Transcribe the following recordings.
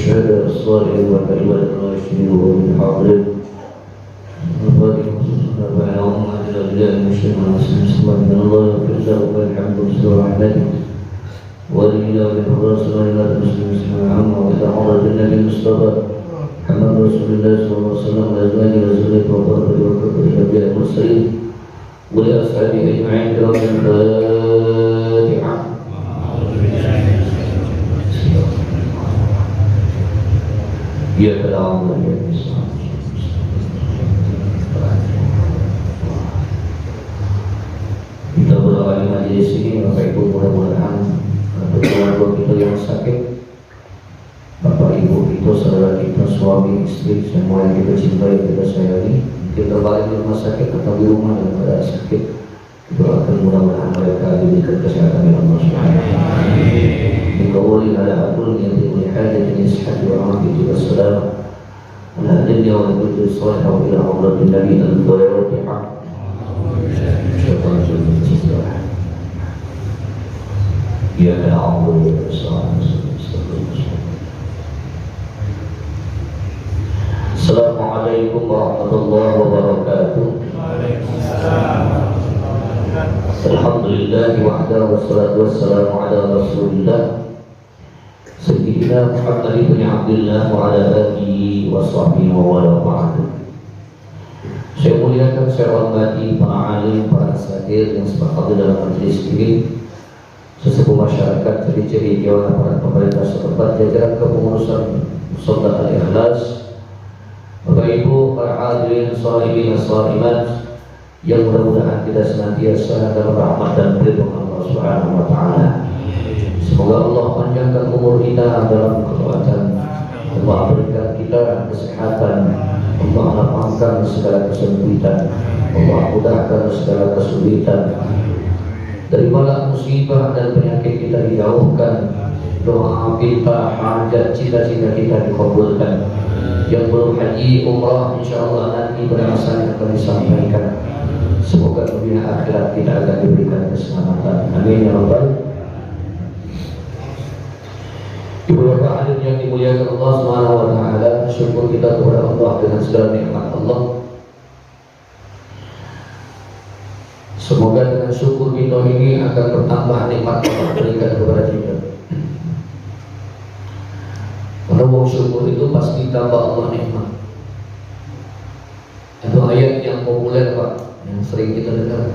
والشهداء الصالحين والأئمة الراشدين وأولي الحاضرين وبارك خصوصنا بعلهم أجل أولياء المسلمين والمسلمين من الله يغفر له والحمد لله ورحمته ولله وللحضور صلى الله عليه وسلم عامة وإلى حضرة النبي المصطفى محمد رسول الله صلى الله عليه وسلم وأزواجه وذريته وبركاته وكفر الأنبياء المرسلين ولأصحابه أجمعين برحمة الفاتحة. Ya Allah ya Islam. Kita berdoa di majelis ini, Bapak Ibu, mudah-mudahan keluarga kita yang sakit, Bapak Ibu kita, saudara kita, suami, istri, semua yang kita cintai, kita sayangi, kita balik di rumah sakit atau di rumah yang ada sakit, doakan mudah-mudahan mereka diberikan kesehatan yang Allah Subhanahu wa taala. Dikawali ala abdul yang diberi hajat ini sehati wa rahmati wa salam ala adilya wa al-budri salih wa ila awladin nabi al-fatihah. Ya Allah ya Rasulullah. Assalamualaikum warahmatullahi wabarakatuh. Alhamdulillah wahda wassalatu wassalamu ala rasulillah Sayyidina Muhammad ibn Abdullah wa ala alihi wa sahbihi wa wala ba'du. Saya muliakan, saya hormati para alim, para asatidz yang sepakat dalam majelis ini, sesepuh masyarakat, ciri-ciri dewan aparat pemerintah setempat, jajaran kepengurusan Musabdah Al-Ikhlas, Bapak Ibu, para hadirin sholihin sholimat yang mudah-mudahan kita senantiasa dalam rahmat dan ridho Allah Subhanahu wa taala. Semoga Allah panjangkan umur kita dalam kekuatan, Allah berikan kita kesehatan, Allah lapangkan segala kesempitan, Allah mudahkan segala kesulitan, dari bala musibah dan penyakit kita dijauhkan, doa kita, hajat, cita-cita kita dikabulkan. Yang belum haji umrah insyaallah nanti pada masanya akan disampaikan. Semoga dunia akhirat kita akan diberikan keselamatan. Amin ya rabbal. Ibu bapak hadirin yang dimuliakan Allah Subhanahu wa taala, syukur kita kepada Allah dengan segala nikmat Allah. Semoga dengan syukur kita ini akan bertambah nikmat Allah berikan kepada kita. Karena wong syukur itu pasti tambah Allah nikmat. Itu ayat yang populer Pak, yang sering kita dengar,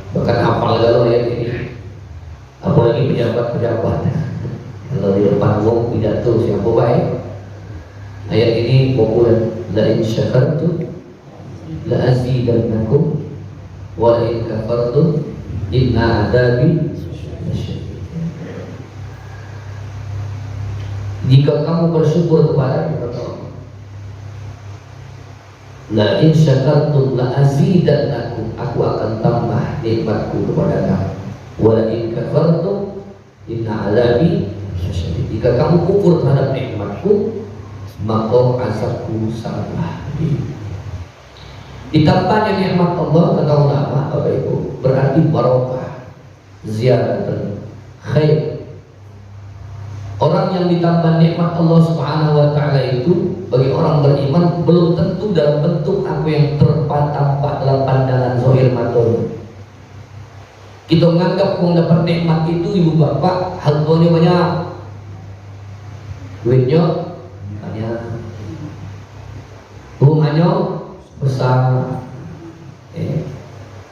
bahkan hafal kalau ayat ini, apalagi pejabat-pejabat kalau di depan wong pidato siapa baik, ayat ini populer. La in syakartum la azidannakum wa in kafartum inna adabi lasyadid. Jika kamu bersyukur kepada Allah, la in syakartum la azidannakum, aku akan tambah nikmatku kepada kamu. Wa in kafartum inna azabi lasyadid. Jika kamu kufur terhadap nikmatku, maka azabku sangatlah pedih. Ditambahnya nikmat Allah, kata ulama Bapak Ibu, berarti barokah, ziyadatul khair. Orang yang ditambah nikmat Allah Subhanahu wa taala itu bagi orang beriman belum tentu dalam bentuk apa yang tampak dalam pandangan zahir mata. Kita menganggap mau dapat nikmat itu ibu bapak hartanya banyak, duitnya banyak, rumahnya besar,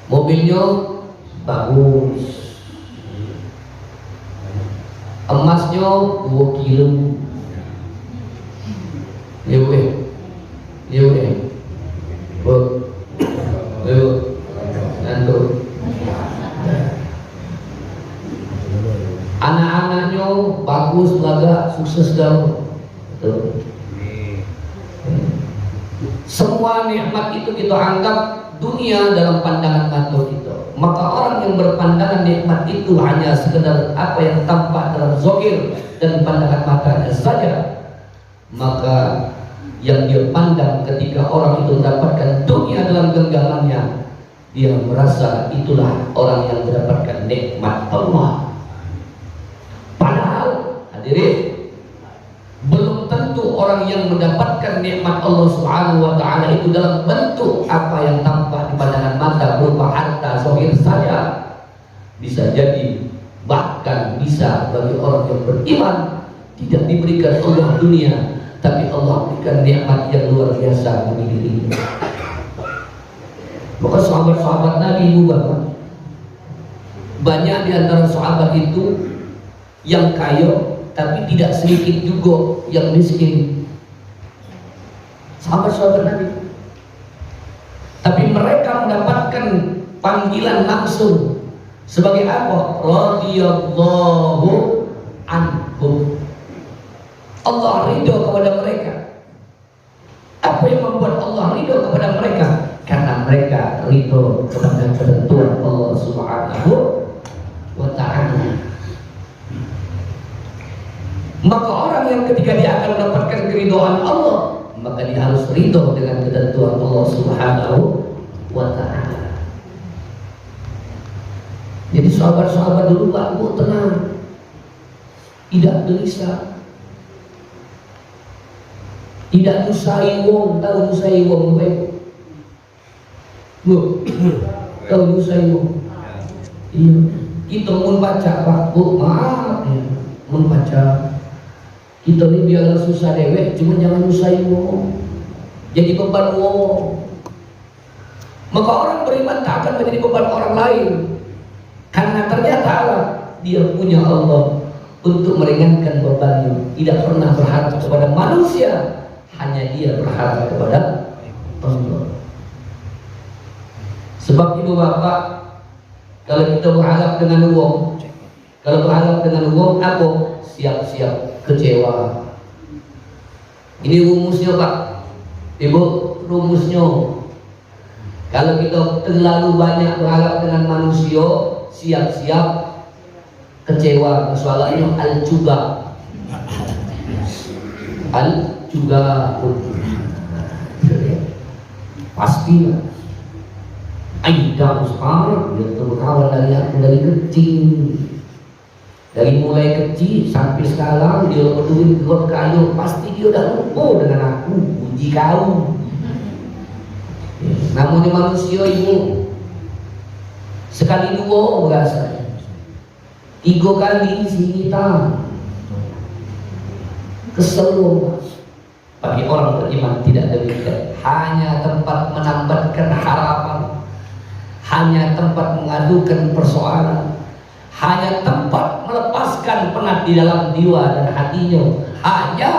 mobilnya bagus, emasnya 2 kilo. Anak-anaknya bagus, belaga, sukses dalam. Semua nikmat itu kita anggap dunia dalam pandangan mata kita. Maka orang yang berpandangan nikmat itu hanya sekedar apa yang tampak dalam zahir dan pandangan matanya saja, maka yang dia pandang ketika orang itu mendapatkan dunia dalam genggamannya, dia merasa itulah orang yang mendapatkan nikmat Allah. Padahal hadirin, belum orang yang mendapatkan nikmat Allah Subhanahu wa taala itu dalam bentuk apa yang tampak di pandangan mata berupa harta zahir saja, bisa jadi bahkan bisa bagi orang yang beriman tidak diberikan Allah dunia, tapi Allah berikan nikmat yang luar biasa bagi dirinya. Maka sahabat-sahabat Nabi Muhammad, banyak di antara sahabat itu yang kaya, tapi tidak sedikit juga yang miskin. Sahabat-sahabat Nabi, tapi mereka mendapatkan panggilan langsung sebagai apa? Radhiyallahu anhum. Allah ridho kepada mereka. Apa yang membuat Allah ridho kepada mereka? Karena mereka ridho kepada ketentuan Allah Subhanahu wa ta'ala. Maka orang yang ketika dia akan mendapatkan keridhaan Allah, maka dia harus ridho dengan ketentuan Allah Subhanahu wa ta'ala. Jadi sahabat-sahabat dulu Pak, tenang, tidak gelisah, tidak nyusai wong. Tahu nyusai wong baik? Bu, tahu nyusai wong? Iya, kita mau baca Pak, Bu, maaf ya, mau baca. Kita ini biarlah susah dewek, cuma jangan nyusahin wong, jadi beban wong. Maka orang beriman tak akan menjadi beban orang lain, karena ternyata Allah, dia punya Allah untuk meringankan bebannya. Tidak pernah berharap kepada manusia, hanya dia berharap kepada Allah. Sebab itu Bapak, kalau kita berharap dengan uang, apa? Siap-siap kecewa. Ini rumusnya Pak, Ibu, rumusnya. Kalau kita terlalu banyak berharap dengan manusia, siap-siap kecewa. Soalnya al-juga pasti lah. Aida Ustaz, dia berkawan dari aku dari kecil. Dari mulai kecil sampai sekarang dia berduit buat kayu, pasti dia udah lupa dengan aku, puji kau. Namanya manusia Ibu, sekali dua berasa, 3 kali sini kita kesel. Bagi orang beriman tidak demikian, hanya tempat menambatkan harapan, hanya tempat mengadukan persoalan, hanya tempat melepaskan penat di dalam jiwa dan hatinya, hanya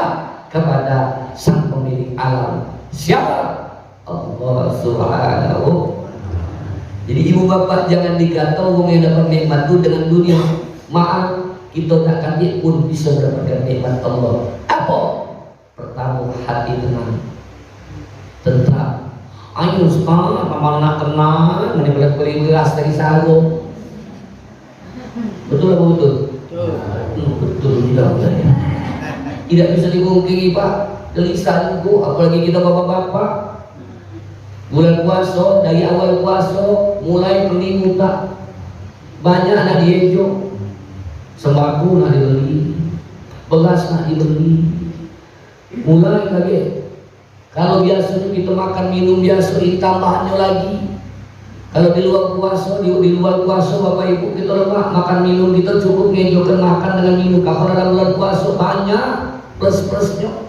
kepada sang pemilik alam. Siapa? Allah Subhanahu. Jadi ibu bapak jangan dikata orang yang dapat nikmat itu dengan dunia. Maaf, kita tak akan pun bisa mendapatkan nikmat Allah. Apa? Pertama, hati tenang, tentram. Ayo sekarang apa nak tenang, menimbulkan beli beras dari sarung. Betul apa betul? Betul tidak saya. Tidak bisa dipungkiri Pak, gelisah juga, apalagi kita bapak-bapak. Bulan puasa, dari awal puasa mulai mending tak banyak nak diejo, sembako nak dibeli, beras nak dibeli, mulai kaget. Kalau biasanya kita makan minum biasa, tambahnya lagi. Kalau di luar puasa Bapak Ibu kita lemak makan minum kita cukup ngejokan makan dengan minum. Kalau dalam bulan puasa banyak plus-plusnya.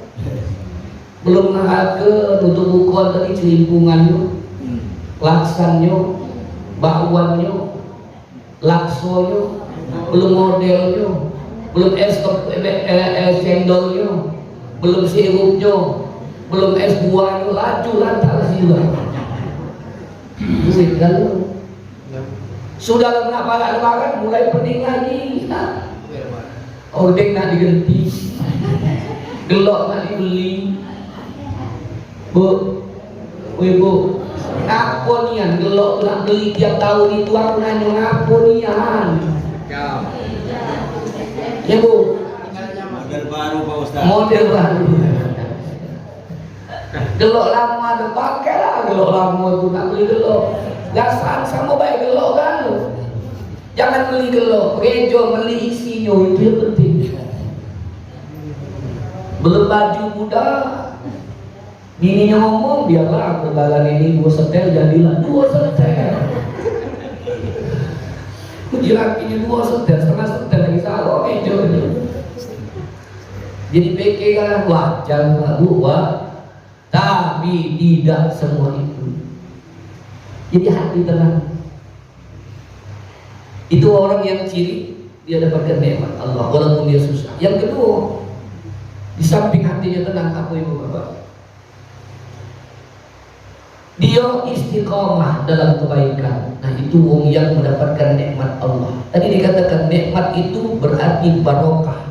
Belum ke untuk bukuan tadi celimpungannya, laksannya, bakwannya, laksonya, belum modelnya, belum es cendolnya, belum sirupnya, belum es buahnya, laju lantar juga. Duit kan sudah nak lebaran mulai pening lagi. Ordeng nak diganti, gelok nak dibeli. Bu, ibu, apa nian gelok nak beli tiap tahun itu aku nanya apa nian? Ya Bu, model baru Pak Ustaz. Model baru. Gelok lama ada pakai lah, gelok lama itu nak beli gelok. Gasan sama baik gelok kan? Jangan beli gelok, rejo beli isinya itu yang penting. belum baju muda. Bininya ngomong, biarlah perbalan ini 2 setel jadilah 2 setel. Puji lakinya 2 setel, setengah setel lagi salah meja. Jadi PK kan wajar Pak Bu, tapi tidak semua itu. Jadi hati tenang. Itu orang yang ciri dia dapatkan nikmat Allah walaupun dia susah. Yang kedua, di samping hatinya tenang, apa Ibu Bapak? Dia istiqamah dalam kebaikan. Nah, itu wong yang mendapatkan nikmat Allah. Tadi dikatakan nikmat itu berarti barokah.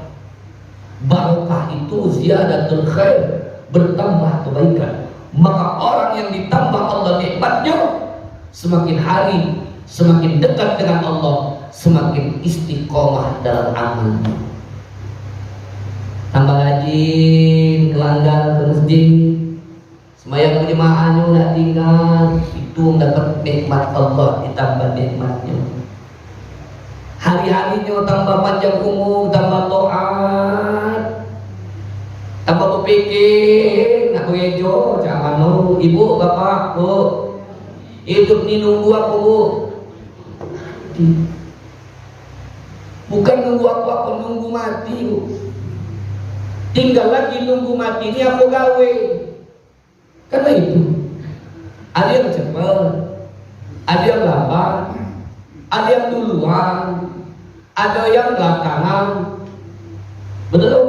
Barokah itu ziyadatul khair, bertambah kebaikan. Maka orang yang ditambah Allah nikmatnya, semakin hari semakin dekat dengan Allah, semakin istiqomah dalam amalnya. Tambah rajin, kelanggar ke masjid, semayang berjemaahnya nggak tinggal, itu mendapat nikmat Allah, ditambah nikmatnya. Hari-harinya tambah panjang umur, tambah taat, tambah berpikir, nak berejo, jangan no, ibu, bapak, bu, hidup ni nunggu apa bu? Bukan nunggu apa-apa, nunggu mati bu. Tinggal lagi nunggu mati, ini apa gawe? Karena itu ada yang cepat, ada yang lambat, ada yang duluan, ada yang belakangan. Betul.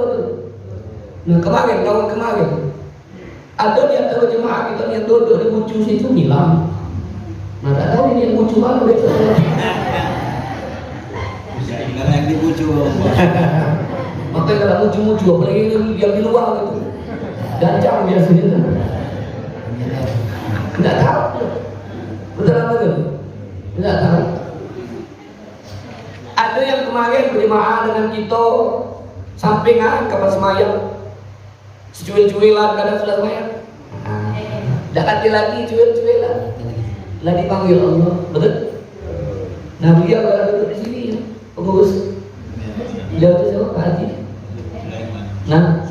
Nah kemarin, tahun kemarin ada di antara jemaah kita yang duduk di bucu situ hilang. Nah tak tahu ini yang bucu mana besok. Kalau yang di bucu makanya kalau mucu-mucu apalagi yang di luar gitu, gancang biasanya kan. Tidak tahu, betul apa tu? Tidak tahu. Ada yang kemarin berjemaah dengan kita sampingan kapan semayang, secuil-cuilan kadang sudah semayang. Tidak kati lagi cuil-cuilan, lah dipanggil Allah, betul? Nah beliau kalau duduk di sini, pengurus, beliau itu siapa? Pak Haji. Nah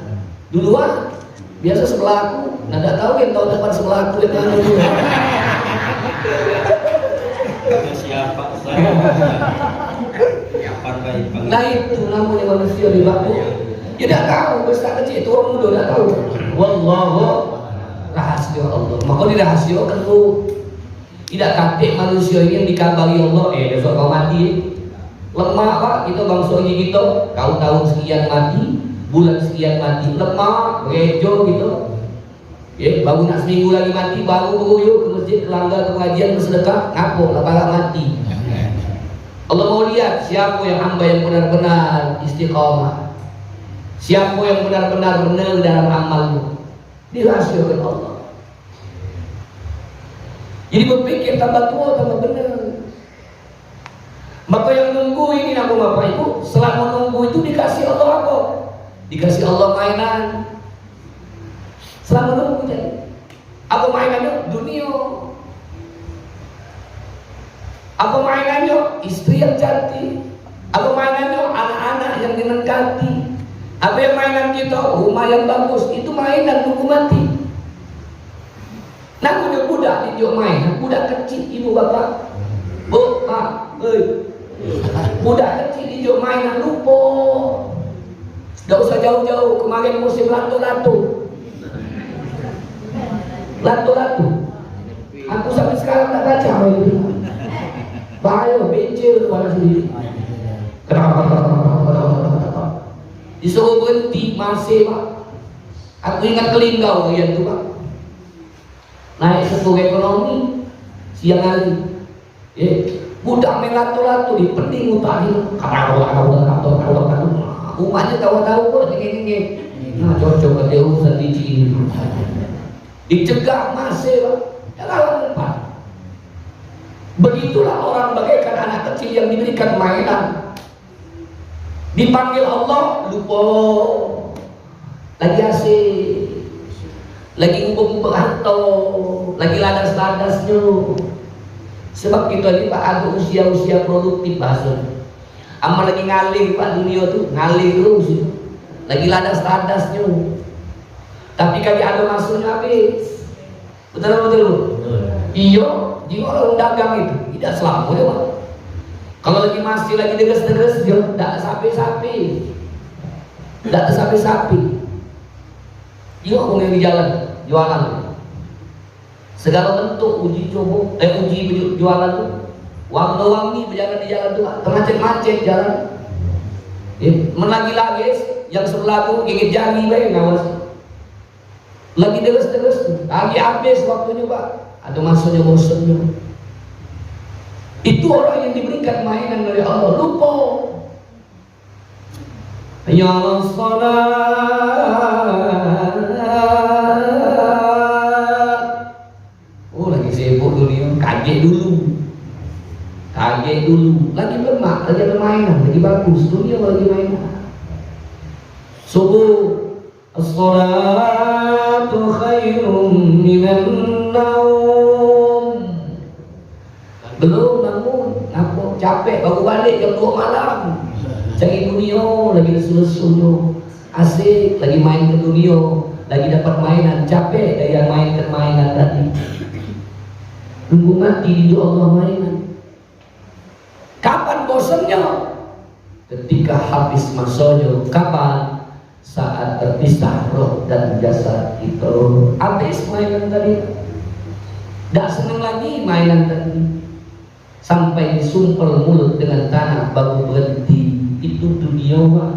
duluan biasa sebelah aku, nah tidak tahu yang tahun depan sebelah aku yang mana dulu. siapa? Nah itu namanya manusia di baku. Ya tidak tahu, besar kecil, tua muda tidak tahu. Wallahu rahasia Allah. Maka dirahasiakan lu. Tidak katik manusia ini yang dikabari Allah. Besok kau mati. Lemah pak, kita bangsa ini kita. Kau tahun sekian mati, bulan sekian mati. Lemah, rejo gitu. Ya, baru nak seminggu lagi mati, baru beruyuk ke masjid, kelanggar, pengajian, bersedekah, ngapo, lepas mati. Allah mau lihat siapa yang hamba yang benar-benar istiqamah, siapa yang benar-benar benar dalam amalnya, dirahasiakan Allah. Jadi berpikir tambah tua tambah benar. Maka yang nunggu ini aku bapak ibu, selama nunggu itu dikasih Allah apa? Dikasih Allah mainan. Selama nunggu jadi apa mainannya? Dunia. Apa mainannya? Istri yang cantik. Apa mainannya? Anak-anak yang dinengkati. Apa yang mainan kita? Rumah yang bagus. Itu mainan nunggu mati. Nah budak-budak dijuk main, budak kecil ibu bapak, bu pak, budak kecil dijuk mainan lupa. Tidak usah jauh-jauh, kemarin musim latu-latu. Latu-latu. Aku sampai sekarang tak baca itu. Bahaya, becil pada sendiri. Kenapa? Disuruh berhenti masih pak. Aku ingat kelinggau yang itu pak. Naik sepuluh ekonomi siang hari. Budak main latu-latu di pening utahin. Umatnya tahu-tahu kok ngeng-ngeng. Nah cocok ke urusan di dicegah masih pak. Jangan lupa. Begitulah orang bagaikan anak kecil yang diberikan mainan. Dipanggil Allah lupa. Lagi asik, lagi ngubek-ngubek atau lagi ladas-ladasnya. Sebab kita ini pak ada usia-usia produktif bahasa. Amal lagi ngalih pak dunia tuh ngalih terus. Lagi ladas-ladasnya. Tapi kaki ada masuknya habis. Betul. Iya, jika orang dagang itu tidak selalu ya Pak. Kalau lagi masih lagi deges-deges dia tidak sapi-sapi. Tidak sapi-sapi. Jika orang yang di jalan jualan. Segala bentuk uji coba, uji jualan itu. Wangi-wangi berjalan di jalan itu, termacet-macet jalan. Menlagi-lagi yang sebelah itu gigit jari baik ngawas. Lagi deres-deres, lagi habis waktunya Pak. Ada masanya bosannya. Itu orang yang diberikan mainan dari Allah lupa. Ya salat. Oh lagi sibuk dunia, kaget dulu. Lagi lemak, lagi ada mainan, lagi bagus dunia lagi mainan. Subuh. As-salatu khairum minan naum. Belum bangun, ngapok capek baru balik jam 2 malam. Cari dunia lagi lesu-lesu, asik lagi main ke dunia, lagi dapat mainan, capek dari yang mainkan mainan tadi. Tunggu mati di Allah mainan. Kapan bosannya? Ketika habis masanya. Kapan? Saat terpisah roh dan jasad itu. Habis mainan tadi. Tak senang lagi mainan tadi. Sampai disumpel mulut dengan tanah baru berhenti. Itu dunia Pak.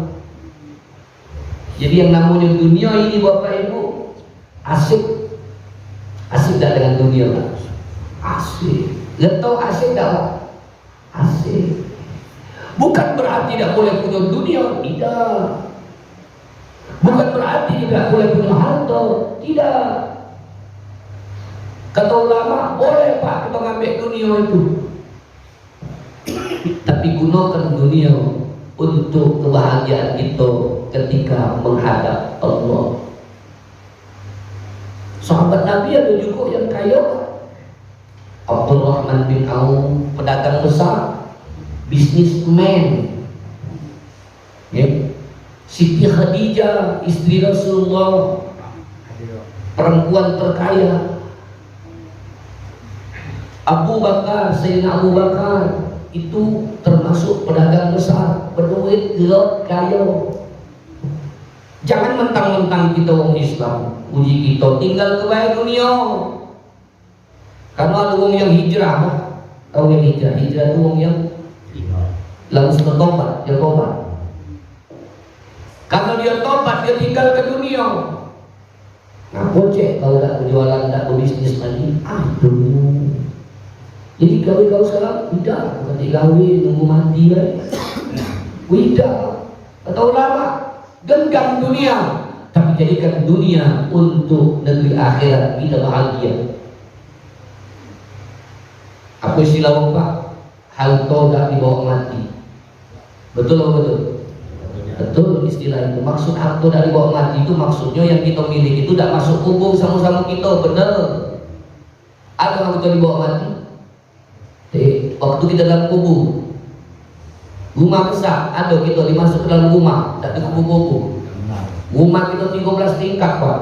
Jadi yang namanya dunia ini Bapak Ibu asik. Asik tak dengan dunia Pak? Asik. Getau asik tak Pak? Asik. Bukan berarti tidak boleh punya dunia. Tidak. Bukan berarti tidak boleh punya harta. Tidak. Kata ulama, boleh Pak kita ngambil dunia itu. Tapi gunakan dunia untuk kebahagiaan kita ketika menghadap Allah. Sahabat Nabi ada juga yang kaya. Abdurrahman bin Auf, pedagang besar, bisnismen. Siti Khadijah, istri Rasulullah, perempuan terkaya. Abu Bakar, Sayyidina Abu Bakar itu termasuk pedagang besar, berduit, gelap, kaya. Jangan mentang-mentang kita orang Islam, uji kita tinggal ke bawah dunia. Karena ada orang yang hijrah, tahu yang hijrah? Hijrah itu orang yang langsung bertobat, dia tobat. Kalau dia tobat, dia tinggal ke dunia. Ngaku cek kalau tak berjualan, tak berbisnis lagi. Aduh. Jadi gawe sekarang tidak, bukan digawe nunggu mati kan? Tidak. Atau lama genggam dunia, tapi jadikan dunia untuk negeri akhirat kita bahagia. Apa istilah Pak? Harta tak dibawa mati. Betul atau betul? Betul istilah itu. Maksud harta dari bawah mati itu maksudnya yang kita miliki itu tidak masuk kubur sama-sama kita. Benar. Ada harta di bawah mati. Waktu kita dalam kubur, rumah besar ada kita dimasuk ke dalam rumah, tidak dikubur-kubur. Rumah kita 13 tingkat Pak.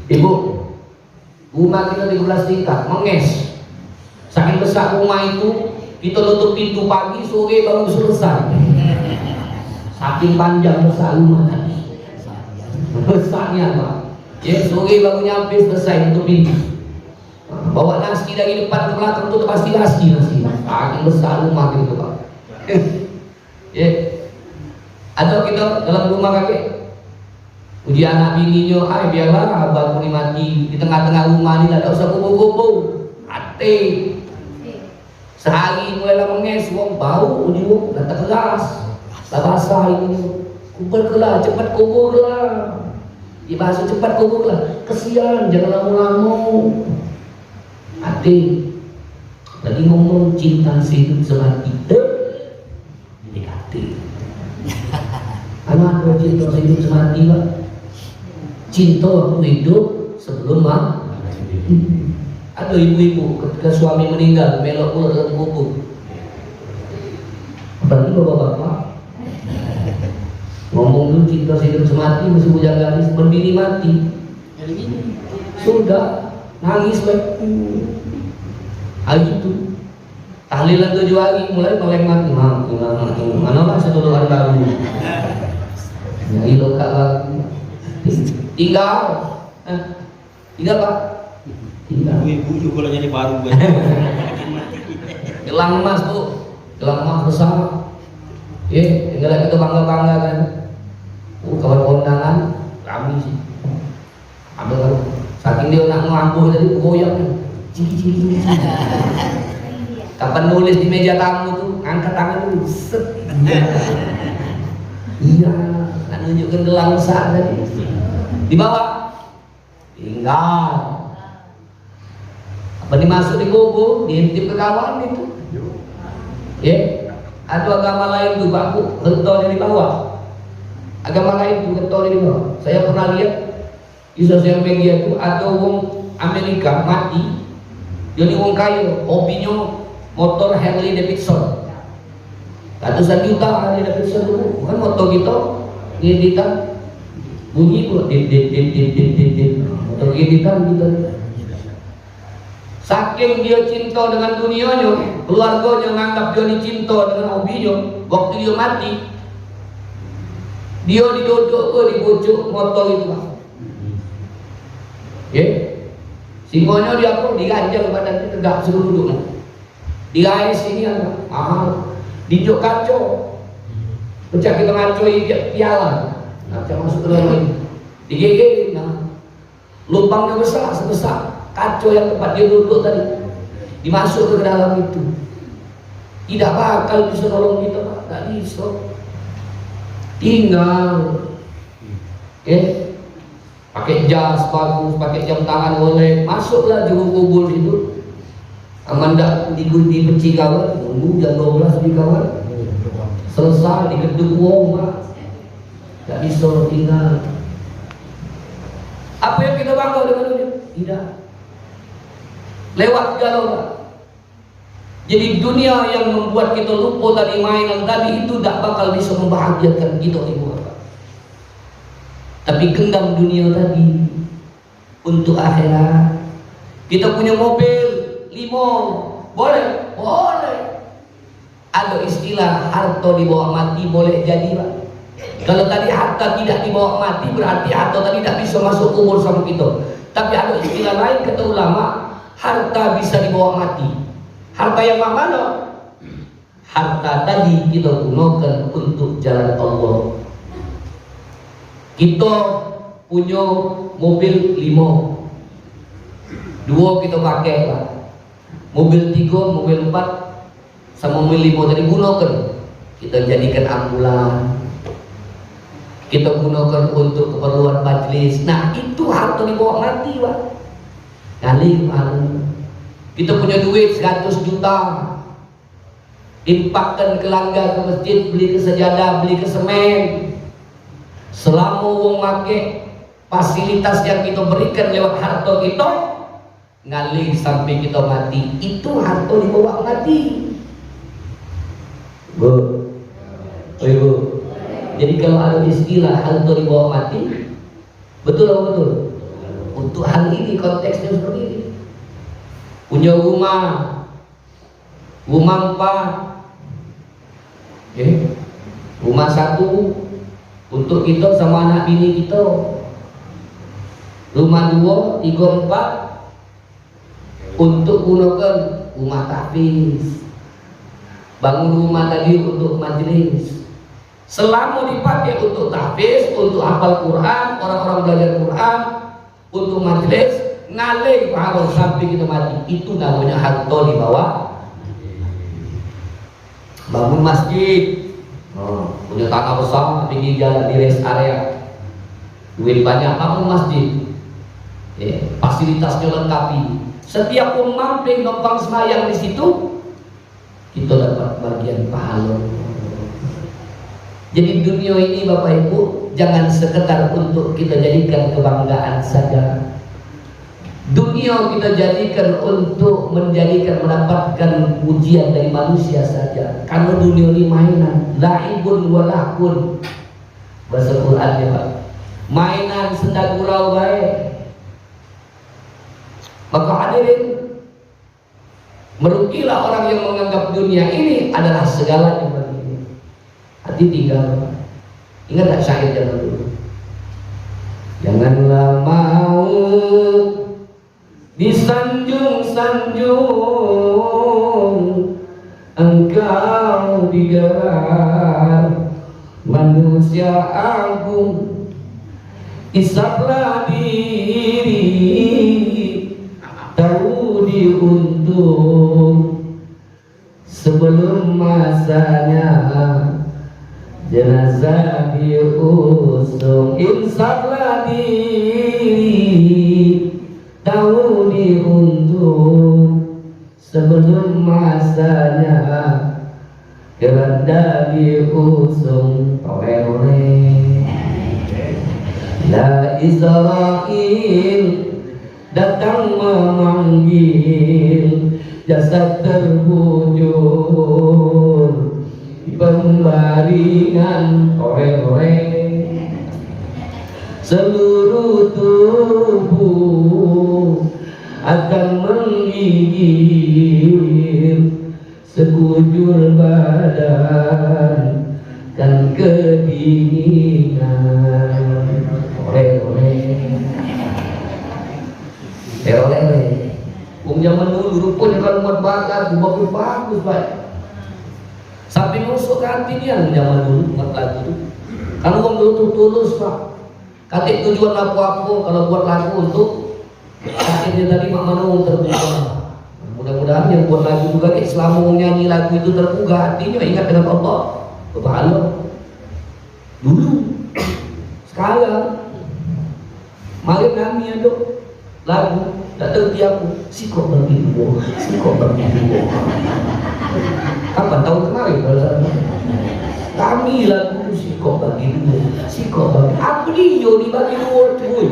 Ibu, rumah kita 13 tingkat, menges. Saking besar rumah itu, kita tutup pintu pagi, sore baru selesai. Saking panjang besar rumah tadi. Besarnya Pak. Ya, sore baru nyampe selesai untuk pintu. Bawa nasi dari depan ke belakang itu pasti nasi. Saking besar rumah gitu Pak. Ya. Atau kita dalam rumah kakek uji anak bininya, biarlah abang ini mati di tengah-tengah rumah ini, tidak usah kubu-kubu. Hati. Sehari mulai menges, wong bau, uji datang keras. Tak basah ini, kumpulkanlah, cepat kuburlah. Dibasuh cepat kuburlah. Kesian, jangan lama-lama. Hati. Tadi ngomong cinta sehidup semati. Hati. Anak cinta sehidup semati Pak. Cinta waktu hidup sebelum mati. Ada ibu-ibu ketika suami meninggal melok pula dalam kubur. Apalagi bapak-bapak ngomong dulu cinta sehidup semati masih bujang gadis, berbini mati. Sudah nangis baik. Hari itu tahlilan 7 hari mulai melek mati. Mana lah seduluran baru. Ya itu kalau tinggal Pak. Tinggal. Ibu juga jadi baru kan. Gelang emas Bu, gelang emas besar. Tinggal kita bangga kan. Kawan kondangan kami sih. Ada kan saking dia nak ngambuh tadi goyang. Ciki. Kapan nulis di meja tamu tuh angkat tangan dulu. Set. Iya, nak nunjukkan gelang besar tadi. Dibawa. Tinggal. Apa dimasuk di kubur, diintip ke kawan gitu. Ada agama lain tuh Pak Bu, gentolnya di bawah. Agama lain tuh gentolnya di bawah. Saya pernah lihat di sosial media tuh ada wong Amerika mati, jadi wong kaya, hobinya motor Harley Davidson. Ratusan juta Harley Davidson dulu, bukan motor kita, ngeditan bunyi kok, dit, motor ngeditan gitu. Saking dia cinta dengan dunianya, keluarganya menganggap dia cinta dengan hobinya. Waktu dia mati, dia diduduk di pojok motor itu Pak. Singonya dia apa? Diganjal badannya tegak suruh duduk. Digais sini apa? Mahal. Dijuk kacau. Pecah kita ngacoi piala. Kaca masuk ke dalam ini. Digigit. Nah, lubangnya besar sebesar kacau yang tempat dia duduk tadi, dimasuk ke dalam itu. Tidak bakal bisa nolong kita Pak, tidak bisa. Tinggal pakai jas bagus, pakai jam tangan boleh, masuklah juru kubur itu. Aman tak dibenci kawan, tunggu jam 12 di kawan. Selesai di gedung wong Pak, tidak bisa tinggal. Apa yang kita bangga dengan dunia? Tidak. Lewat galau. Jadi dunia yang membuat kita lupa tadi mainan tadi itu tidak bakal bisa membahagiakan kita ibu bapak. Tapi genggam dunia tadi untuk akhirat. Kita punya mobil 5, boleh? Boleh. Ada istilah harta dibawa mati boleh jadi Pak. Kalau tadi harta tidak dibawa mati berarti harta tadi tidak bisa masuk kubur sama kita. Tapi ada istilah lain kata ulama, harta bisa dibawa mati. Harta yang mana? Harta tadi kita gunakan untuk jalan Allah. Kita punya mobil 5, 2 kita pakai Pak. Mobil 3, mobil 4 sama mobil 5 tadi gunakan. Kita jadikan ambulan. Kita gunakan untuk keperluan majelis. Nah itu harta dibawa mati Pak. Kali malu. Kita punya duit 100 juta, infakkan ke langgar, ke masjid, beli ke sejadah, beli ke semen. Selama wong make fasilitas yang kita berikan lewat harta kita, ngalih sampai kita mati, itu harta dibawa mati. Bu, Ibu. Jadi kalau ada istilah harta dibawa mati, betul atau betul? Untuk hal ini konteksnya seperti ini. Punya rumah 4, rumah 1 untuk kita sama anak bini kita. Rumah 2, 3, 4 untuk gunakan rumah tahfiz. Bangun rumah tadi untuk majelis. Selama dipakai untuk tahfiz, untuk hafal Quran, orang-orang belajar Quran, untuk majelis, ngalih pahala sampai kita mati. Itu namanya harta di bawah. Bangun masjid, punya tanah besar, pinggir jalan di rest area, duit banyak, bangun masjid, fasilitasnya lengkapi. Setiap mampir numpang semayang di situ, kita dapat bagian pahala. Jadi dunia ini Bapak Ibu jangan sekedar untuk kita jadikan kebanggaan saja. Dunia kita jadikan untuk mendapatkan pujian dari manusia saja. Karena dunia ini mainan, laibun walakun. Bahasa Qurannya Pak. Mainan senda gurau baik. Maka hadirin, merugilah orang yang menganggap dunia ini adalah segalanya bagi ini. Hati tinggal. Ingat tak syair zaman dulu? Janganlah mau disanjung-sanjung, engkau digelar manusia agung. Isaplah diri, tahu diuntung sebelum masanya jenazah diusung. Insaflah diri, tahu diuntung sebelum masanya keranda diusung. Oleh-oleh La Israel datang memanggil, jasad terbujur pembaringan. Oleh-oleh seluruh tubuh akan menggigil, sekujur badan dan kedinginan. Oleh-oleh zaman dulu rupanya kalau buat bakar bagus baik. Sampai nusuk hati dia zaman dulu buat lagu. Kalau orang dulu tuh tulus pak. Katik tujuan apa-apa kalau buat lagu untuk akhirnya tadi mak manung terbuka. Mudah-mudahan yang buat lagu juga selama nyanyi lagu itu terbuka hatinya ingat dengan Allah. Berpahala. Dulu. Sekarang mari kami ada lagu tak terti aku sikok bagi dua. Kapan tahun kemarin kami lagu sikok bagi aku dia dibagi dua tuh.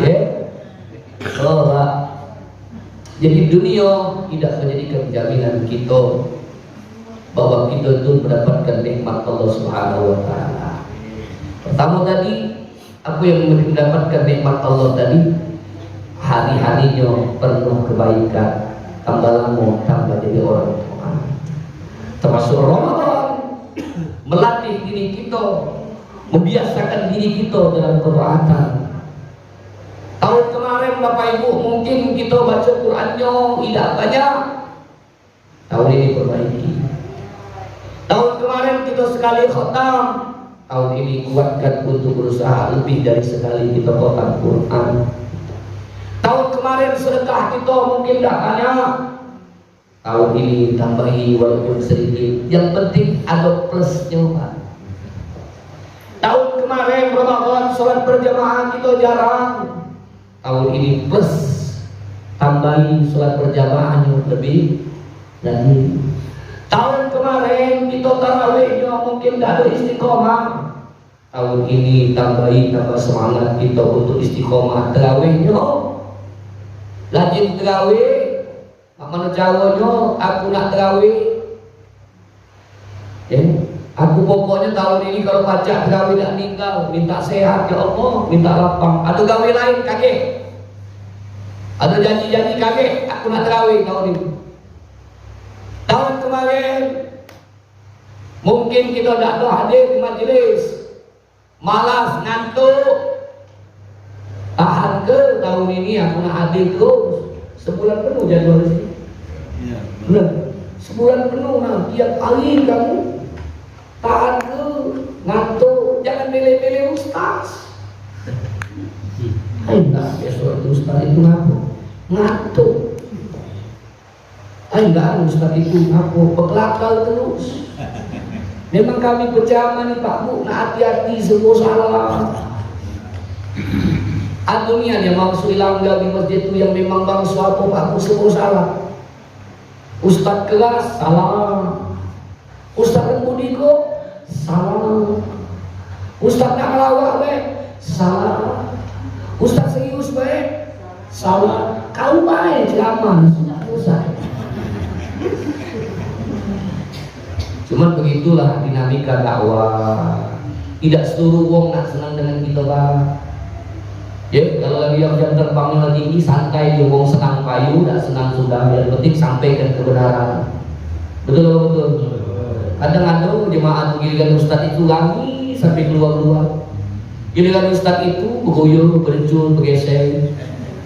Ya, Allah. Jadi dunia tidak menjadikan jaminan kita bahwa kita itu mendapatkan nikmat Allah Subhanahu wa taala. Pertama tadi, aku yang mendapatkan nikmat Allah tadi, hari-harinya penuh kebaikan, tambah lama tambah jadi orang tua. Termasuk Ramadan, melatih diri kita, membiasakan diri kita dalam ketaatan. Tahun kemarin Bapak Ibu mungkin kita baca Qurannya tidak banyak. Tahun ini perbaiki. Tahun kemarin kita sekali khatam. Tahun ini kuatkan untuk berusaha lebih dari sekali kita khatam Quran. Tahun kemarin sedekah kita mungkin tidak banyak. Tahun ini tambahi walaupun sedikit. Yang penting ada plusnya Pak. Tahun kemarin Ramadan sholat berjamaah kita jarang. Tahun ini plus tambahi sholat berjamaahnya lebih lagi. Tahun kemarin kita tarawihnya mungkin tidak ada istiqomah. Tahun ini tambah semangat kita untuk istiqomah tarawihnya. Rajin tarawih, mana caranya aku nak tarawih? Aku pokoknya tahun ini kalau baca tarawih tak tinggal, minta sehat ya Allah, minta lapang. Ada gawe lain kaget. Ada janji-janji kaget, aku nak tarawih tahun ini. Tahun kemarin mungkin kita tidak ada hadir di majelis, malas, ngantuk. Tahan ke tahun ini aku nak hadir terus. Sebulan penuh jadwal di sini. Ya, benar. Sebulan penuh nah, tiap hari kamu tahan ke, ngantuk, jangan milih-milih ustaz. Enggak, besok itu ustaz itu ngantuk. Enggak, ustaz itu pekelakal terus. Memang kami berjamaah nih Pak Bu, nah hati-hati semua salah. Adunia yang maksud langgar di masjid itu yang memang bangsa apa Pak Bu semua salah. Ustaz keras salah. Ustaz lembudi kok salah. Ustaz nak melawak baik salah. Ustaz serius baik salah. Kau baik ceramah Ustaz. Cuman begitulah dinamika dakwah. Tidak seluruh wong nak senang dengan kita Pak. Ya, kalau lagi yang jam terbangnya lagi ini santai, dia mau senang payu, tak senang sudah. Yang penting sampaikan kebenaran. Betul. Kadang ada jemaah giliran ustaz itu wangi sampai keluar. Giliran ustaz itu bergoyang, berjun, bergeser,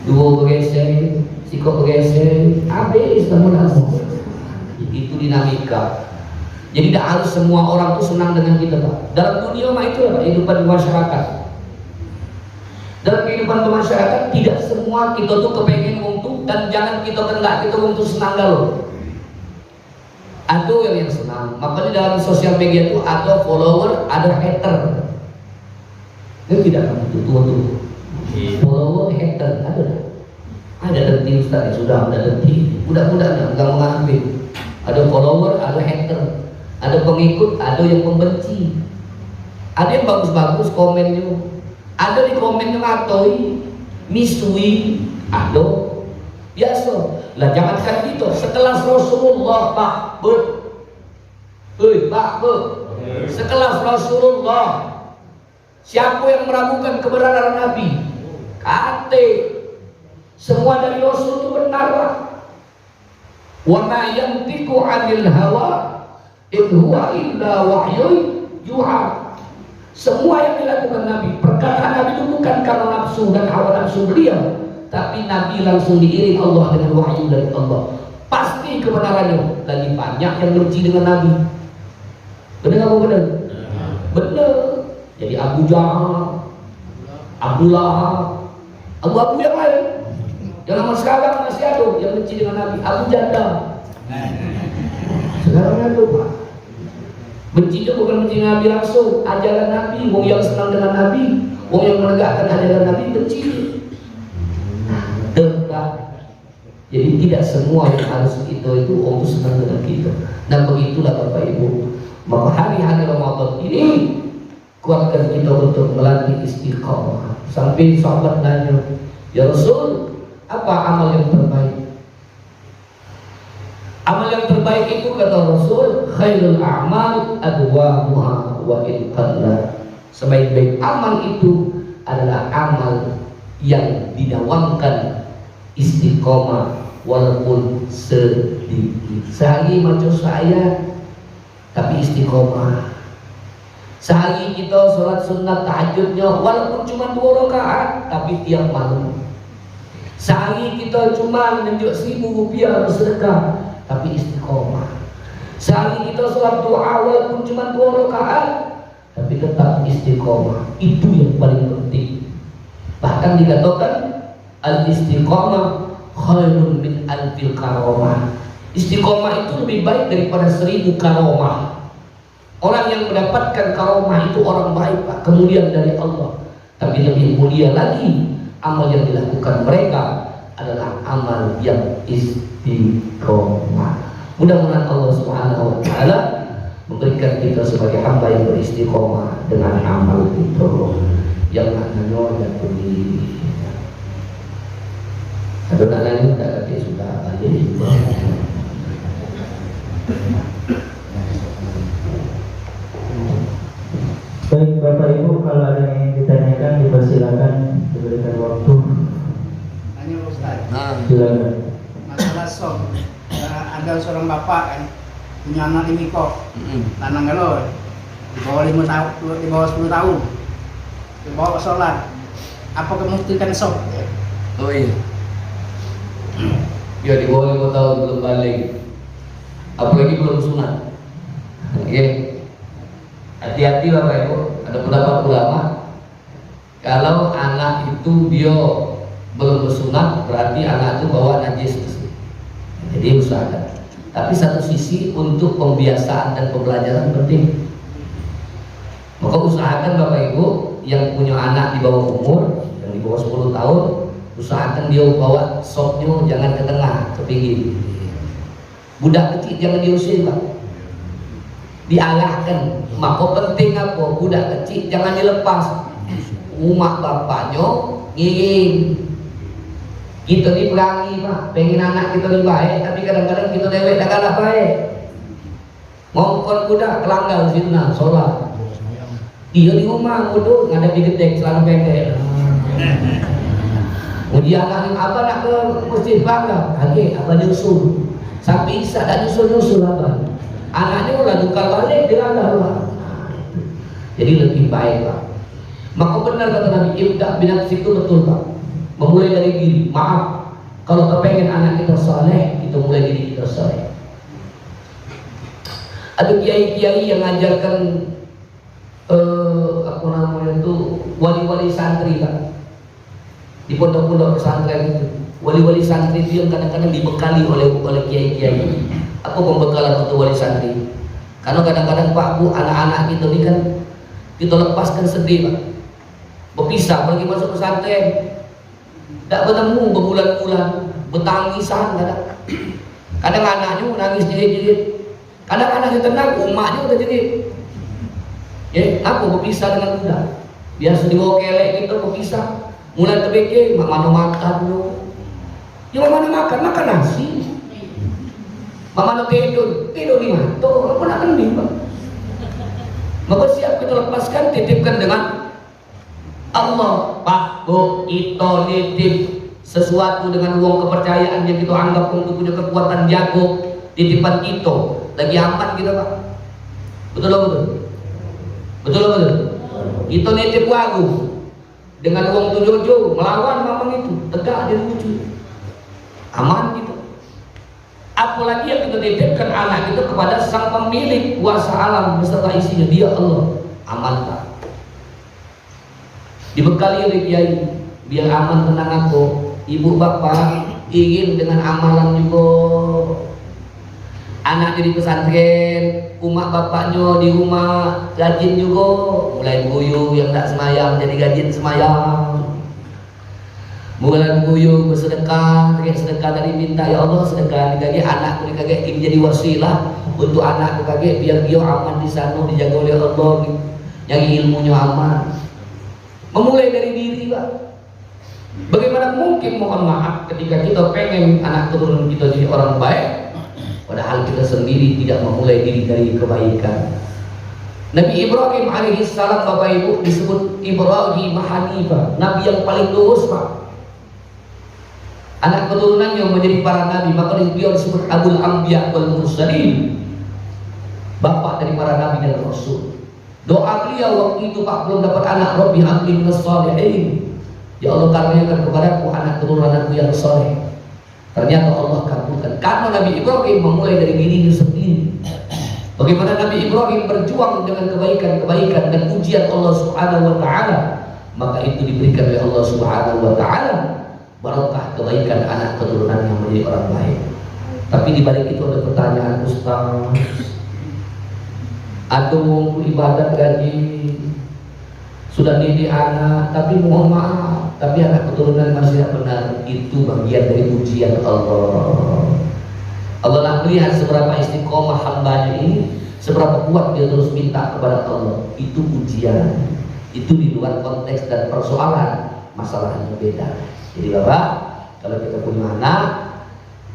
dua bergeser, sikap bergeser, habis namun itu dinamika. Jadi tidak harus semua orang tuh senang dengan kita, Pak. Dalam dunia mah itu ya, Pak, kehidupan masyarakat. Dalam kehidupan masyarakat tidak semua kita tuh kepengen untuk, dan jangan kita kendak kita untuk senang galau. Ada yang senang. Makanya dalam sosial media itu ada follower, ada hater. Itu tidak akan tuh. Follower, hater ada denti Ustaz, sudah ada denti. Budak-budaknya nggak mengambil. Ada follower, ada hater. Ada pengikut, ada yang membenci. Ada yang bagus-bagus komennya. Ada di komennya ngatoi, misui, ada. Biasa. Lah jangankan gitu, sekelas Rasulullah, Pak, sekelas Rasulullah. Siapa yang meragukan kebenaran Nabi? Kate. Semua dari Rasul itu benar, Pak. Wa ma yantiqu 'anil hawa in huwa illa wahyun yuha. Semua yang dilakukan Nabi, perkataan Nabi itu bukan karena nafsu dan hawa nafsu beliau, tapi Nabi langsung diiring Allah dengan wahyu dari Allah. Pasti kebenarannya. Lagi banyak yang benci dengan Nabi. Benar apa benar? Benar. Jadi Abu Jahal, Abdullah, Abu yang lain. Yang nama sekarang masih ada yang benci dengan Nabi. Abu Jandal. Sekarang ada, Pak. Benci itu bukan benci Nabi langsung, ajaran Nabi. Wong yang senang dengan Nabi, wong yang menegakkan ajaran Nabi benci. Jadi tidak semua yang harus itu untuk senang dengan kita. Dan begitulah Bapak Ibu. Maka hari-hari Ramadan ini kuatkan kita untuk melatih istiqamah. Sampai sahabat nanya, ya Rasul, apa amal yang terbaik? Amal yang terbaik itu kata Rasul, khairul a'mal adwamuha wa in qalla. Sebaik-baik amal itu adalah amal yang didawamkan istiqomah walaupun sedikit. Sehari macam saya tapi istiqomah. Sehari kita sholat sunat tahajudnya walaupun cuma 2 rakaat tapi tiap malam. Sehari kita cuma menunjuk 1.000 rupiah bersedekah tapi istiqomah. Sehari kita sholat doa walaupun cuma 2 rakaat tapi tetap istiqomah. Itu yang paling penting. Bahkan dikatakan al-istiqamah khairun min alfil karomah. Istiqomah itu lebih baik daripada 1000 karomah. Orang yang mendapatkan karomah itu orang baik, Pak, kemuliaan dari Allah. Tapi lebih mulia lagi amal yang dilakukan mereka adalah amal yang istiqomah. Mudah-mudahan Allah Subhanahu wa taala memberikan kita sebagai hamba yang beristiqomah dengan amal itu yang namanya yang beri. Ada anak-anak tak kata sudah balik. Baik Bapak Ibu, kalau ada yang ditanyakan dipersilakan, diberikan waktu. Tanya Ustaz. Silakan. Masalah sob, ada seorang bapak kan punya anak 5 kok, lanang galon, di bawah 5 tahun, di bawah 10 tahun, dibawa ke sholat. Apa kemungkinan sob? Oh iya. Ya di bawah 5 tahun belum balik, apalagi belum sunat. Oke, hati-hati Bapak Ibu. Ada pendapat ulama, kalau anak itu dia belum bersunat berarti anak itu bawa najis. Jadi usahakan. Tapi satu sisi untuk pembiasaan dan pembelajaran penting. Maka usahakan Bapak Ibu yang punya anak di bawah umur, yang di bawah 10 tahun, usahakan dia bawa sopnya jangan ke tengah, ke pinggir. Budak kecil jangan diusir, Pak. Diarahkan. Maka penting apa? Budak kecil jangan dilepas. Umat bapaknya ngiring. Kita diperangi, Pak. Pengen anak kita lebih baik, tapi kadang-kadang kita dewek dah kalah baik. Ngongkon budak kelanggar fitnah sholat. Dia di rumah bodoh ngadep di gedek celana pendek. dia anak abah nak ke masjid bangga, kaget abah nyusul. Sampai Isa dan nyusul abah. Anaknya udah tukar balik dia lah. Jadi lebih baik Pak. Maka benar kata Nabi, ibda binafsik itu betul Pak. Memulai dari diri. Maaf, kalau kepengen anak kita saleh, kita mulai diri kita saleh. Ada kiai-kiai yang ngajarkan apa namanya itu wali-wali santri Pak. Di pondok-pondok pesantren itu, wali-wali santri itu yang kadang-kadang dibekali oleh kiai-kiai. Apa pembekalan untuk wali santri? Karena kadang-kadang Pak Bu, anak-anak kita ini kan kita lepaskan sedih Pak, berpisah pergi masuk pesantren, tidak bertemu berbulan-bulan, bertangisan kadang anaknya menangis jerit-jerit, kadang anaknya tenang, umatnya udah jerit. Ya, aku berpisah dengan budak, biasa dibawa kelek kita berpisah, mulai terpikir mana makan lo, ya mana makan nasi, mana tidur di mata, apa nak kening Pak. Maka siap kita lepaskan, titipkan dengan Allah. Pak Bu, itu nitip sesuatu dengan uang kepercayaan yang kita anggap untuk punya kekuatan jago, titipan kita lagi aman kita Pak. Betul lah betul. Betul lah betul. Kita nitip wagu dengan uang 7 melawan mamang itu, tegak dia lucu, aman kita. Apalagi yang kita titipkan anak itu kepada sang pemilik kuasa alam beserta isinya, dia Allah, aman Pak. Dibekali oleh kiai biar aman tenang aku. Ibu bapak ingin dengan amalan juga anak jadi pesantren, umat bapaknya di rumah rajin juga, mulai guyu yang tak semayang jadi rajin semayang, mulai guyu bersedekah, sedekah dari minta ya Allah sedekah dikage anakku dikage ini jadi wasilah untuk anakku kage biar dia aman di sana dijaga oleh Allah, yang ilmunya aman. Memulai dari diri Pak. Bagaimana mungkin mohon maaf ketika kita pengen anak turun kita jadi orang baik, padahal kita sendiri tidak memulai diri dari kebaikan. Nabi Ibrahim alaihissalam Bapak Ibu disebut Ibrahim Hanifah, Nabi yang paling lurus Pak. Anak keturunannya menjadi para nabi, maka beliau disebut Abul Anbiya wal Mursalin, bapak dari para nabi dan rasul. Doa beliau waktu itu Pak belum dapat anak, Rabbi habli minas shalihin, ya Allah karuniakan kepadaku anak keturunanku yang soleh. Ternyata Allah kabulkan karena Nabi Ibrahim memulai dari dirinya sendiri. Bagaimana Nabi Ibrahim berjuang dengan kebaikan-kebaikan dan ujian Allah Subhanahu wa taala, maka itu diberikan oleh Allah Subhanahu wa taala barokah kebaikan anak keturunan yang menjadi orang baik. Tapi di balik itu ada pertanyaan, Ustaz, atau ibadat gaji sudah didik anak, tapi mohon maaf, tapi anak keturunan masih tidak benar. Itu bagian dari ujian Allah. Allah nak melihat seberapa istiqomah hambanya ini, seberapa kuat dia terus minta kepada Allah. Itu ujian. Itu di luar konteks dan persoalan, masalahnya beda. Jadi Bapak, kalau kita punya anak,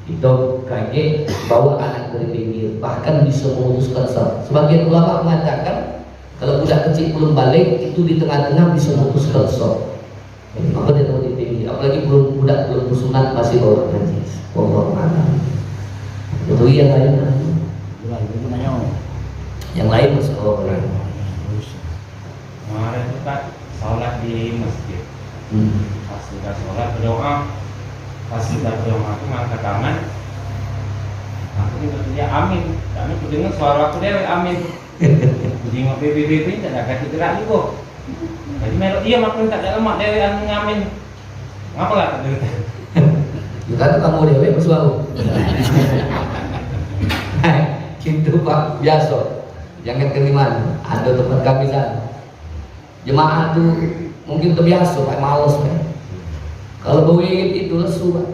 itu kaget bawa anak dari pinggir, bahkan bisa memutuskan sholat. Sebagian ulama mengatakan kalau budak kecil belum balik itu di tengah-tengah bisa memutuskan sholat. Maka dia tahu di pinggir, apalagi budak belum sunat masih bawa najis. Wallahu a'lam. Itu yang lain. Yang lain masuk Allah. Kemarin itu Pak sholat di masjid. Pas sudah sholat berdoa. Pas kita berdoa aku angkat tangan, aku berdoa amin. Kami mendengar suara aku dewe amin. Jadi ngok BBB tidak ada gerak juga. Jadi melok iya maklum tak ada lemak dewe amin. Ngapa lah tak dengar? Bukan kamu dewe bersuara. Gitu Pak biasa. Jangan kelima. Ada tempat kami sana. Jemaah tuh mungkin terbiasa Pak malas Pak. Kalau bawin itu lesu Pak.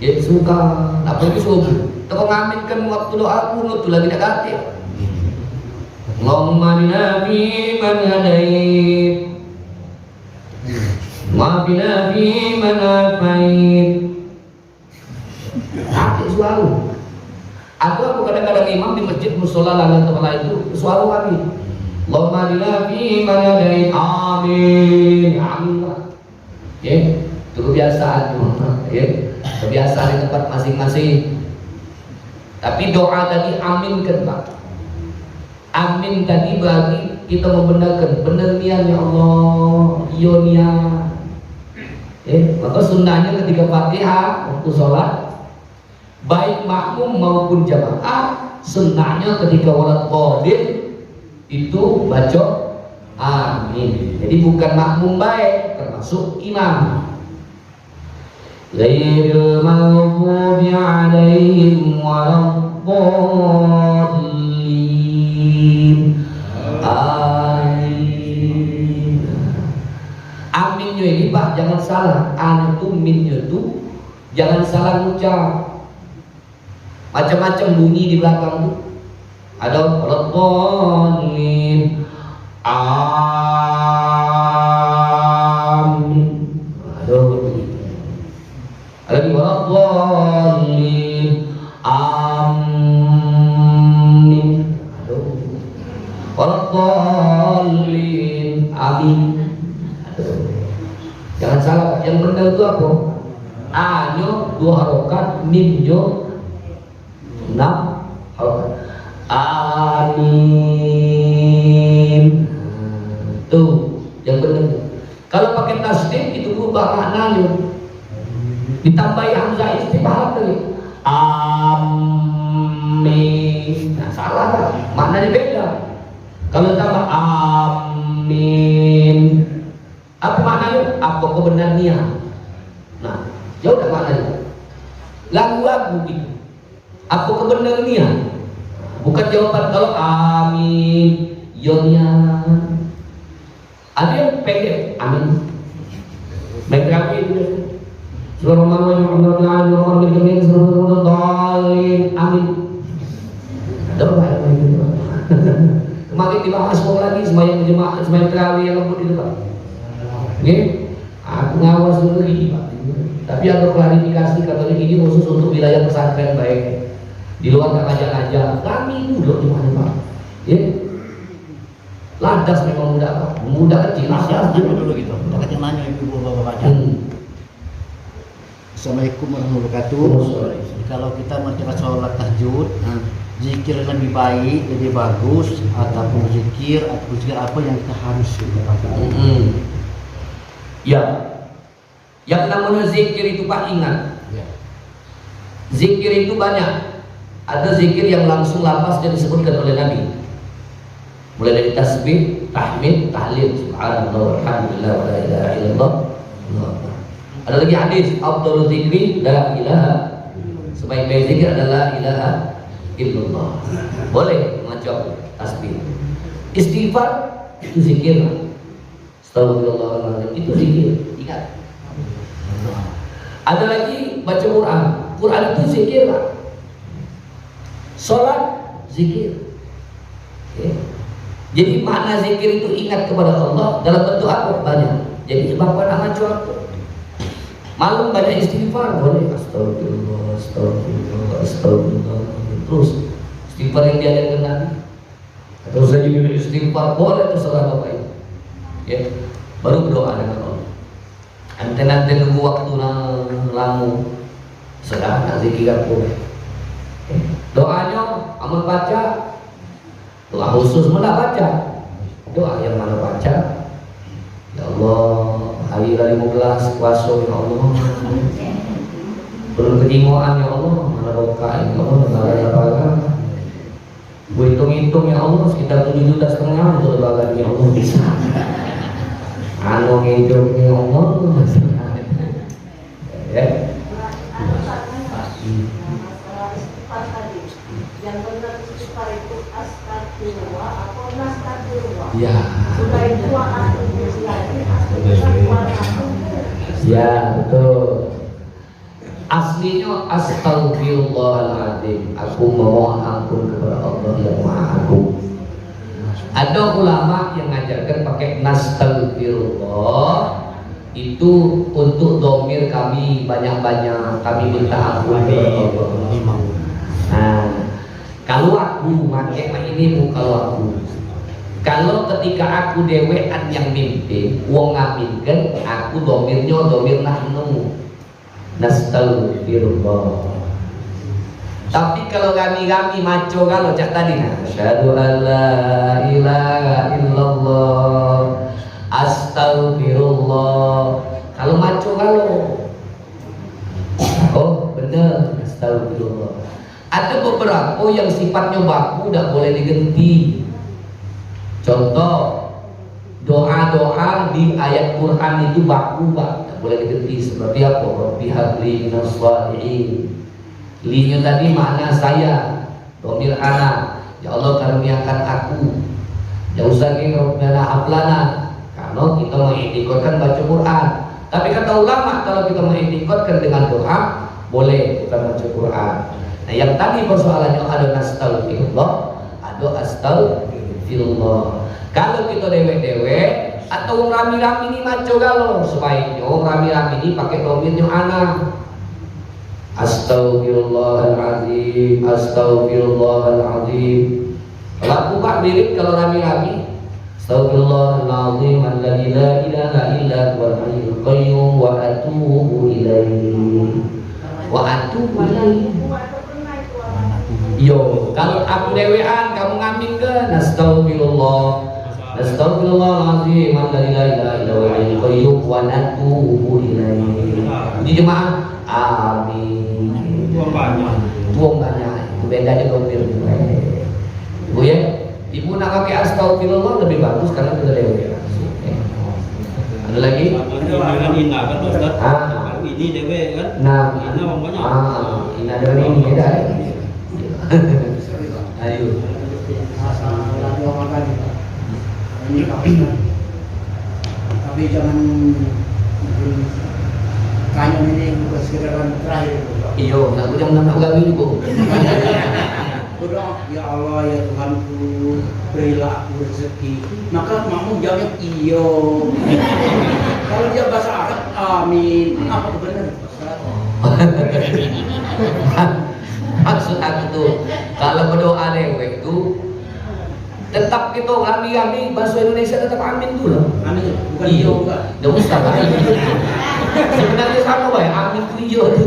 Ya suka, apalagi subuh. Toko ngaminkan waktu doa kunut lagi tak kate. Allahumma binabi man hadait, ma binabi man afait. Kate selalu. Aku kadang-kadang imam di masjid musola langan tempat itu selalu kami. Allahumma binabi man hadait, amin, amin. Ya, Itu kebiasaan, ya. Kebiasaan di tempat masing-masing. Tapi doa tadi aminkan Pak. Amin tadi bagi kita membenarkan benar niat ya Allah, iya niat. Maka sunnahnya ketika Fatihah waktu sholat, baik makmum maupun jamaah, sunnahnya ketika walat qadir itu baca amin. Jadi bukan makmum baik, termasuk imam. Ghairil maghdubi 'alaihim waladdallin. Amin. Aminnya ini Pak jangan salah. An itu minnya itu jangan salah ucap. Macam-macam bunyi di belakang itu. Ada waladdallin. Amin. Ada lagi waladdallin. Amin. Aduh. Waladdallin. Amin. Aduh. Jangan salah, yang benar itu apa? A-nya 2 harokat, mim-nya 6 harokat. Amin. Tuh, yang benar. Kalau pakai tasdid itu berubah maknanya. Ditambahi hamzah istifham tadi. Amin. Nah, salah kan? Maknanya beda. Kalau tambah amin, apa maknanya? Apa kebenarnya? Nah, jauh dah maknanya. Lagu-lagu gitu. Apa kebenarnya? Bukan jawaban kalau amin, yonya. Ada yang pendek, amin. Baik itu. Amin. Kemarin dibahas lagi semayang jemaah, semayang terawih yang lembut itu Pak. Oke, aku ngawas dulu ini Pak. Tapi ada klarifikasi katanya ini khusus untuk wilayah pesantren baik. Di luar tak ngajak-ngajak. Kami duduk di mana Pak? Ya, landas memang muda Pak. Muda kecil. Dulu gitu. Kita kecil nanya ibu bapak baca. Assalamualaikum warahmatullahi wabarakatuh. Kalau kita mencoba sholat tahajud, zikir lebih baik, lebih bagus, ataupun zikir apa yang kita harus lakukan? Ya, yang namanya zikir itu Pak ingat. Zikir itu banyak. Ada zikir yang langsung lapas yang disebutkan oleh Nabi. Mulai dari tasbih, tahmid, tahlil, subhanallah, walhamdulillah, wa la ilaha illallah. Ada lagi hadis, afdhalul dzikri la ilaha, sebaik-baik zikir adalah la ilaha illallah. Boleh macam tasbih. Istighfar itu zikir. Astagfirullahaladzim itu zikir. Ingat. Ada lagi baca Quran. Quran itu zikir Pak. Salat zikir. Okay. Jadi makna zikir itu ingat kepada Allah dalam bentuk apa? Banyak. Jadi bapak nama contoh. Malam banyak istighfar boleh. Astagfirullah, astagfirullah, astagfirullah. Terus istighfar yang diajarkan Nabi. Terus saja istighfar boleh terserah bapak itu. Ya, baru berdoa dengan Allah. Nanti nunggu waktu lama. Sedang zikir boleh. Doanya amal baca. Doa khusus mana baca? Doa yang mana baca? Ya Allah, hari ke-15 puasa ya Allah. Belum kejimuan ya Allah, mana rokaat ya Allah, mana lebaran. Gue hitung-hitung ya Allah sekitar 7,5 juta untuk lebaran ya Allah bisa. Anu ngitung ya Allah. Ya. Yang benar istighfar itu astagfirullah atau nastagfirullah. Ya. Sudah itu lagi astagfirullah. Ya betul. Aslinya astagfirullahaladzim. Aku memohon ampun kepada Allah yang Maha Agung. Ada ulama yang ngajarkan pakai nastagfirullah itu untuk domir kami banyak-banyak, kami minta ampun kepada Allah. Nah, kalau aku pakai ini kalau aku Kalau ketika aku dewean yang mimpi, wong ngaminkan, aku domirnya domir nahnu, nastaghfirullah. Tapi kalau kami maco kalau cak tadi, asyhadu an la ilaha illallah, astaghfirullah. Kalau maco oh benar, astaghfirullah. Ada beberapa yang sifatnya baku tidak boleh diganti. Contoh, doa-doa di ayat Quran itu baku, tidak boleh diganti. Seperti apa? Rabbi habli minas shalihin. Linya tadi makna saya, domir anak. Ya Allah karuniakan aku. Ya usah ke Rabbana hablana. Kalau kita mengikutkan baca Quran. Tapi kata ulama kalau kita mengikutkan dengan doa boleh, bukan baca Quran. Nah yang tadi persoalannya ada astagfirullah, ada astagfirullah. Kalau kita dewek-dewek atau rami-rami ini maco kalau sebaiknya rami-rami ini pakai domirnya anak. Astaghfirullahaladzim, astaghfirullahaladzim. Kalau aku pak mirip kalau rami-rami, astaghfirullahaladzim alladzi la ilaha illa huwal hayyul qayyum wa atubu ilaihi. Wa atubu ilaihi. Yo, kalau aku dewean kamu ngaminkan astagfirullah, astagfirullahaladzim alladzi la ilaha illa huwal hayyul qayyum wa atubu ilaihi. Jadi jemaah, amin. Tuang banyak. Itu bedanya domir. Bu ya, ibu nak pakai astagfirullah lebih bagus karena kita dewean. Ada lagi? Dengan ina kan Ustaz? Ini dewe kan? Nah, ina banyak. Ina dengan ini beda ya. Ayo. Tapi jangan kanyon ini bukan sekedar terakhir. Iyo, aku jangan nak gawi juga. Berdoa, ya Allah ya Tuhanku, berilah aku rezeki. Maka makmum jawabnya iyo. Kalau dia bahasa Arab, amin. Apa benar? Maksud aku tuh kalau berdoa dewek tuh tetap kita rami-rami bahasa Indonesia tetap amin tuh loh. Amin, bukan iyo enggak. Enggak usah kan. Sebenarnya sama bae amin tuh iyo tuh.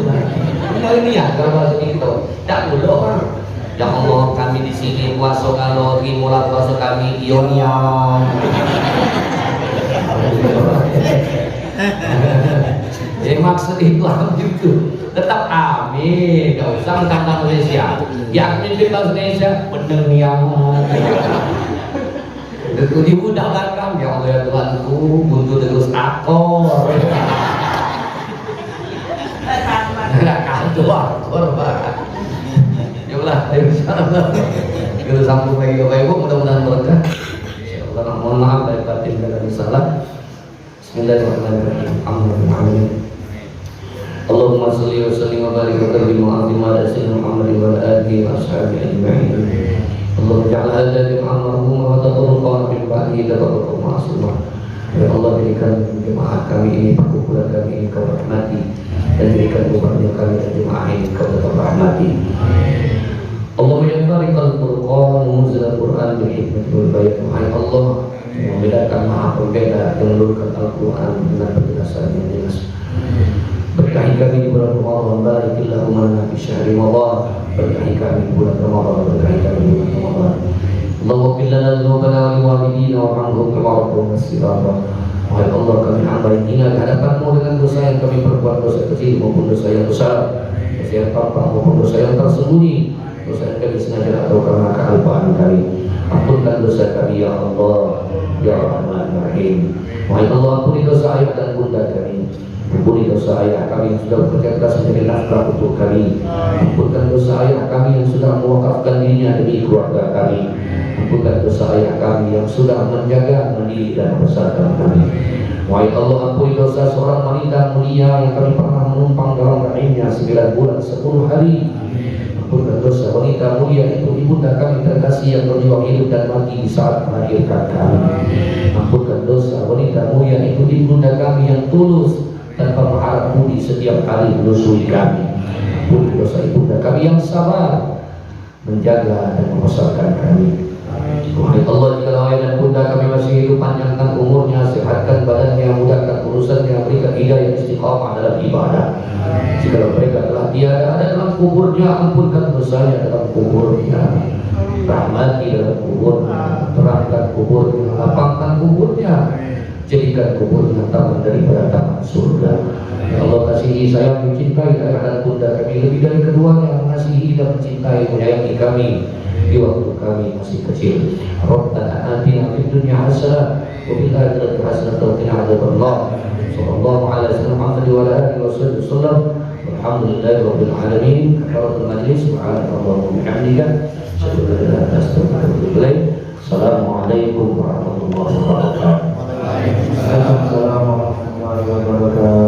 Benar ini ya kalau bahasa itu. Tak perlu kan. Ya Allah kami di sini puasa kalau dimulai puasa kami ionia. Jadi maksud itu amin itu tetap amin, gak usah mentang Indonesia. Yang mimpin bahasa Indonesia bener niat. Itu dimudahkan ya Allah ya Tuhanku, buntu terus akor. Nggak kantor, korban. Yalah, insyaallah. Kita sambung lagi Bapak Ibu, mudah-mudahan berkah. Insyaallah, mohon maaf dari batin dan dari salah. Bismillahirrahmanirrahim. Amin. Allahumma shalli wa sallim wa barik wa sallim ala sayyidina Muhammad wa ala alihi wa ashabihi ajma'in. Allahumma ja'al hadha jam'an marhuma wa tafarruqan min ba'dihi tafarruqan ma'suma. Ya Allah, berikan jemaah kami ini, perkumpulan kami ini Kau rahmati, dan berikan bebannya kami dan jemaah ini Kau tetap rahmati. Allahumma ya khaliqal furqan munzil al-Qur'an bil hikmati wal bayan. Wahai Allah yang membedakan maha berbeda, yang menurunkan Al-Quran dengan penjelasan yang jelas. Berkahi kami di bulan Ramadan, barikillahumma lana fi syahri Ramadan. Berkahi kami di bulan Ramadan, berkahi kami di bulan Ramadan. Allahumma ighfir lana dzunubana wa liwalidina warhamhum kama rabbuuna shighara. Wahai Allah, kami hamba yang hina di hadapan-Mu dengan dosa yang kami perbuat, dosa kecil maupun dosa yang besar, dosa yang tampak maupun dosa yang tersembunyi, dosa yang kami sengaja atau karena kealpaan kami. Ampunkan dosa kami ya Allah, ya Rahman Rahim. Wahai Allah, ampuni dosa ayah dan bunda kami. Ampuni dosa ayah kami yang sudah bekerja keras menjadi nafkah untuk kami. Ampunkan dosa ayah kami yang sudah mewakafkan dirinya demi keluarga kami. Ampunkan dosa ayah kami yang sudah menjaga, mendidik dan membesarkan kami. Wahai Allah, ampuni dosa seorang wanita mulia yang kami pernah menumpang dalam rahimnya 9 bulan 10 hari. Ampunkan dosa wanita mulia itu ibunda kami terkasih yang berjuang hidup dan mati di saat melahirkan kami. Ampunkan dosa wanita mulia itu ibunda kami yang tulus tanpa berharap budi setiap kali menyusui kami. Ampuni dosa ibunda kami yang sabar menjaga dan membesarkan kami. Wahai Allah, jika ayah dan bunda kami masih hidup, panjangkan umurnya, sehatkan badannya, mudahkan urusannya, berikan hidayah istiqamah dalam ibadah. Jika mereka telah tiada ada dalam kuburnya, ampunkan dosanya dalam kuburnya, rahmati dalam kuburnya, terangkan kuburnya, lapangkan kuburnya, jadikan kuburnya taman daripada taman surga. Ya Allah, kasihi, sayang, mencintai ayah dan bunda kami lebih dari keduanya, mengasihi dan mencintai, menyayangi kami di waktu kami masih kecil. Rabbana atina fid dunya hasanah wa fil akhirati hasanah wa qina adzabannar. Sallallahu alaihi wasallam wa ala alihi wasallam. Walhamdulillahi rabbil alamin. Kafaratul majlis, subhanallah wa bihamdika, asyhadu an la ilaha illa anta, astaghfiruka wa atubu ilaik. Assalamualaikum warahmatullahi wabarakatuh. Waalaikumsalam warahmatullahi wabarakatuh.